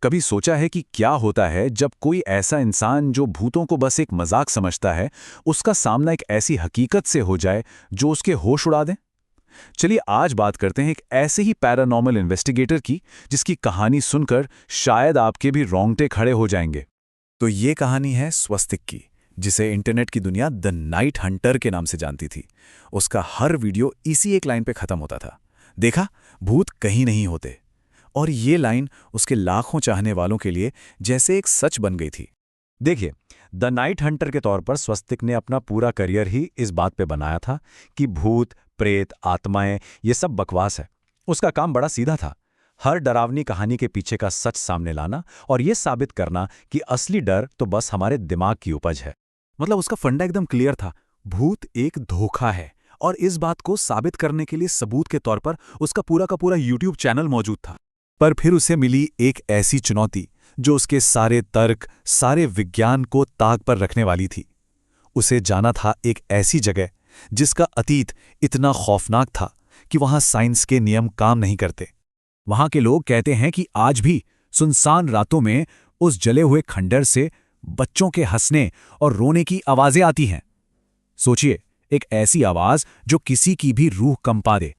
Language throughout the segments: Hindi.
कभी सोचा है कि क्या होता है जब कोई ऐसा इंसान जो भूतों को बस एक मजाक समझता है, उसका सामना एक ऐसी हकीकत से हो जाए जो उसके होश उड़ा दे? चलिए आज बात करते हैं एक ऐसे ही पैरानॉर्मल इन्वेस्टिगेटर की, जिसकी कहानी सुनकर शायद आपके भी रोंगटे खड़े हो जाएंगे। तो ये कहानी है स्वस्तिक की, जिसे इंटरनेट की दुनिया द नाइट हंटर के नाम से जानती थी। उसका हर वीडियो इसी एक लाइन पे खत्म होता था, देखा, भूत कहीं नहीं होते। और ये लाइन उसके लाखों चाहने वालों के लिए जैसे एक सच बन गई थी। देखिए, द नाइट हंटर के तौर पर स्वस्तिक ने अपना पूरा करियर ही इस बात पे बनाया था कि भूत, प्रेत, आत्माएं ये सब बकवास है। उसका काम बड़ा सीधा था, हर डरावनी कहानी के पीछे का सच सामने लाना और ये साबित करना कि असली डर तो बस हमारे दिमाग की उपज है। मतलब उसका फंडा एकदम क्लियर था, भूत एक धोखा है। और इस बात को साबित करने के लिए सबूत के तौर पर उसका पूरा का पूरा यूट्यूब चैनल मौजूद था। पर फिर उसे मिली एक ऐसी चुनौती जो उसके सारे तर्क, सारे विज्ञान को ताक पर रखने वाली थी। उसे जाना था एक ऐसी जगह जिसका अतीत इतना खौफनाक था कि वहां साइंस के नियम काम नहीं करते। वहां के लोग कहते हैं कि आज भी सुनसान रातों में उस जले हुए खंडर से बच्चों के हंसने और रोने की आवाजें आती हैं। सोचिए, एक ऐसी आवाज जो किसी की भी रूह कंपा दे।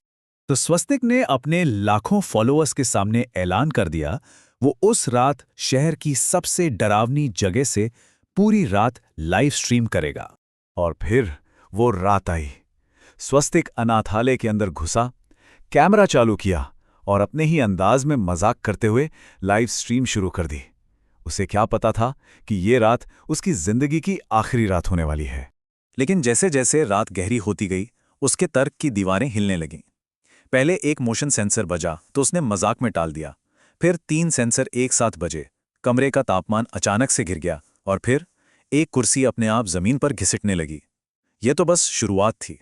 तो स्वस्तिक ने अपने लाखों फॉलोअर्स के सामने ऐलान कर दिया, वो उस रात शहर की सबसे डरावनी जगह से पूरी रात लाइव स्ट्रीम करेगा। और फिर वो रात आई। स्वस्तिक अनाथालय के अंदर घुसा, कैमरा चालू किया और अपने ही अंदाज में मजाक करते हुए लाइव स्ट्रीम शुरू कर दी। उसे क्या पता था कि ये रात उसकी जिंदगी की आखिरी रात होने वाली है। लेकिन जैसे जैसे रात गहरी होती गई, उसके तर्क की दीवारें हिलने लगीं। पहले एक मोशन सेंसर बजा तो उसने मजाक में टाल दिया। फिर 3 सेंसर एक साथ बजे, कमरे का तापमान अचानक से गिर गया। और फिर एक कुर्सी अपने आप जमीन पर घिसटने लगी। यह तो बस शुरुआत थी।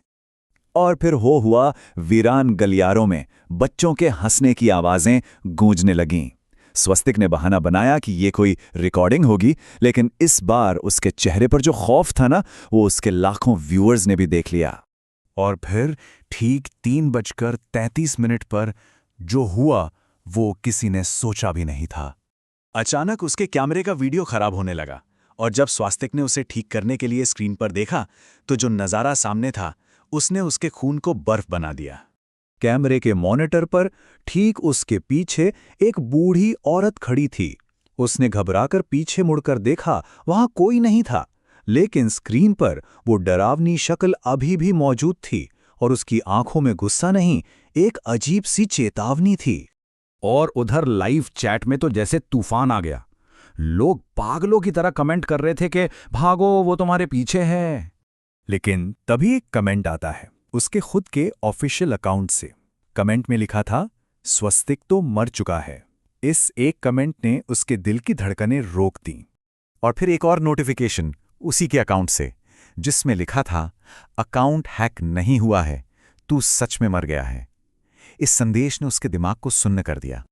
और फिर हो हुआ, वीरान गलियारों में बच्चों के हंसने की आवाजें गूंजने लगीं। स्वस्तिक ने बहाना बनाया कि ये कोई रिकॉर्डिंग होगी, लेकिन इस बार उसके चेहरे पर जो खौफ था ना, वो उसके लाखों व्यूअर्स ने भी देख लिया। और फिर ठीक 3:33 पर जो हुआ वो किसी ने सोचा भी नहीं था। अचानक उसके कैमरे का वीडियो खराब होने लगा और जब स्वस्तिक ने उसे ठीक करने के लिए स्क्रीन पर देखा तो जो नज़ारा सामने था उसने उसके खून को बर्फ बना दिया। कैमरे के मॉनिटर पर ठीक उसके पीछे एक बूढ़ी औरत खड़ी थी। उसने घबराकर पीछे मुड़कर देखा, वहां कोई नहीं था, लेकिन स्क्रीन पर वो डरावनी शक्ल अभी भी मौजूद थी और उसकी आंखों में गुस्सा नहीं, एक अजीब सी चेतावनी थी। और उधर लाइव चैट में तो जैसे तूफान आ गया। लोग पागलों की तरह कमेंट कर रहे थे कि भागो, वो तुम्हारे पीछे है। लेकिन तभी एक कमेंट आता है उसके खुद के ऑफिशियल अकाउंट से। कमेंट में लिखा था, स्वस्तिक तो मर चुका है। इस एक कमेंट ने उसके दिल की धड़कनें रोक दी। और फिर एक और नोटिफिकेशन उसी के अकाउंट से, जिसमें लिखा था, अकाउंट हैक नहीं हुआ है, तू सच में मर गया है। इस संदेश ने उसके दिमाग को सुन्न कर दिया।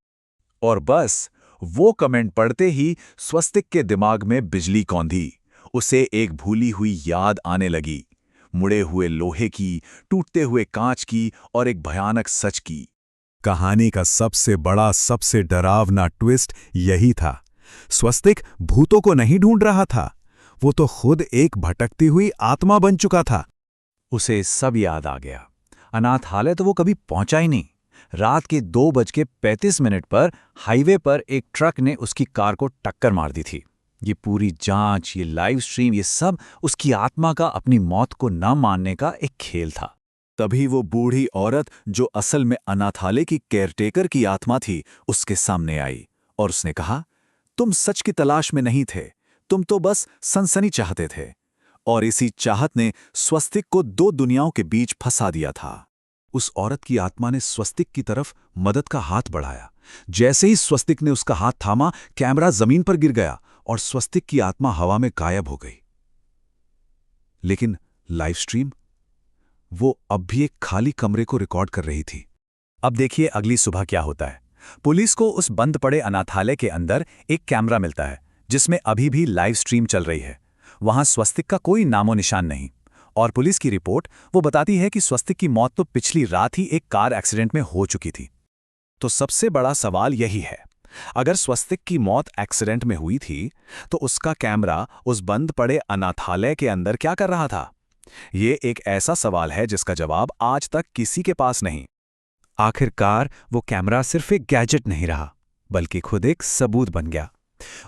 और बस वो कमेंट पढ़ते ही स्वस्तिक के दिमाग में बिजली कौंधी। उसे एक भूली हुई याद आने लगी, मुड़े हुए लोहे की, टूटते हुए कांच की और एक भयानक सच की। कहानी का सबसे बड़ा, सबसे डरावना ट्विस्ट यही था, स्वस्तिक भूतों को नहीं ढूंढ रहा था, वो तो खुद एक भटकती हुई आत्मा बन चुका था। उसे सब याद आ गया। अनाथालय तो वो कभी पहुंचा ही नहीं। रात के 2:35 पर हाईवे पर एक ट्रक ने उसकी कार को टक्कर मार दी थी। ये पूरी जांच, ये लाइव स्ट्रीम, ये सब उसकी आत्मा का अपनी मौत को न मानने का एक खेल था। तभी वो बूढ़ी औरत, जो असल में अनाथालय की केयरटेकर की आत्मा थी, उसके सामने आई और उसने कहा, तुम सच की तलाश में नहीं थे, तुम तो बस सनसनी चाहते थे। और इसी चाहत ने स्वस्तिक को 2 दुनियाओं के बीच फंसा दिया था। उस औरत की आत्मा ने स्वस्तिक की तरफ मदद का हाथ बढ़ाया। जैसे ही स्वस्तिक ने उसका हाथ थामा, कैमरा जमीन पर गिर गया और स्वस्तिक की आत्मा हवा में गायब हो गई। लेकिन लाइव स्ट्रीम, वो अब भी एक खाली कमरे को रिकॉर्ड कर रही थी। अब देखिए अगली सुबह क्या होता है। पुलिस को उस बंद पड़े अनाथालय के अंदर एक कैमरा मिलता है, जिसमें अभी भी लाइव स्ट्रीम चल रही है। वहां स्वस्तिक का कोई नामो निशान नहीं। और पुलिस की रिपोर्ट वो बताती है कि स्वस्तिक की मौत तो पिछली रात ही एक कार एक्सीडेंट में हो चुकी थी। तो सबसे बड़ा सवाल यही है, अगर स्वस्तिक की मौत एक्सीडेंट में हुई थी, तो उसका कैमरा उस बंद पड़े अनाथालय के अंदर क्या कर रहा था? ये एक ऐसा सवाल है जिसका जवाब आज तक किसी के पास नहीं। आखिरकार वो कैमरा सिर्फ एक गैजेट नहीं रहा, बल्कि खुद एक सबूत बन गया।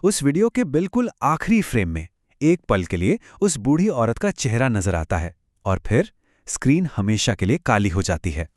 उस वीडियो के बिल्कुल आखिरी फ्रेम में एक पल के लिए उस बूढ़ी औरत का चेहरा नजर आता है और फिर स्क्रीन हमेशा के लिए काली हो जाती है।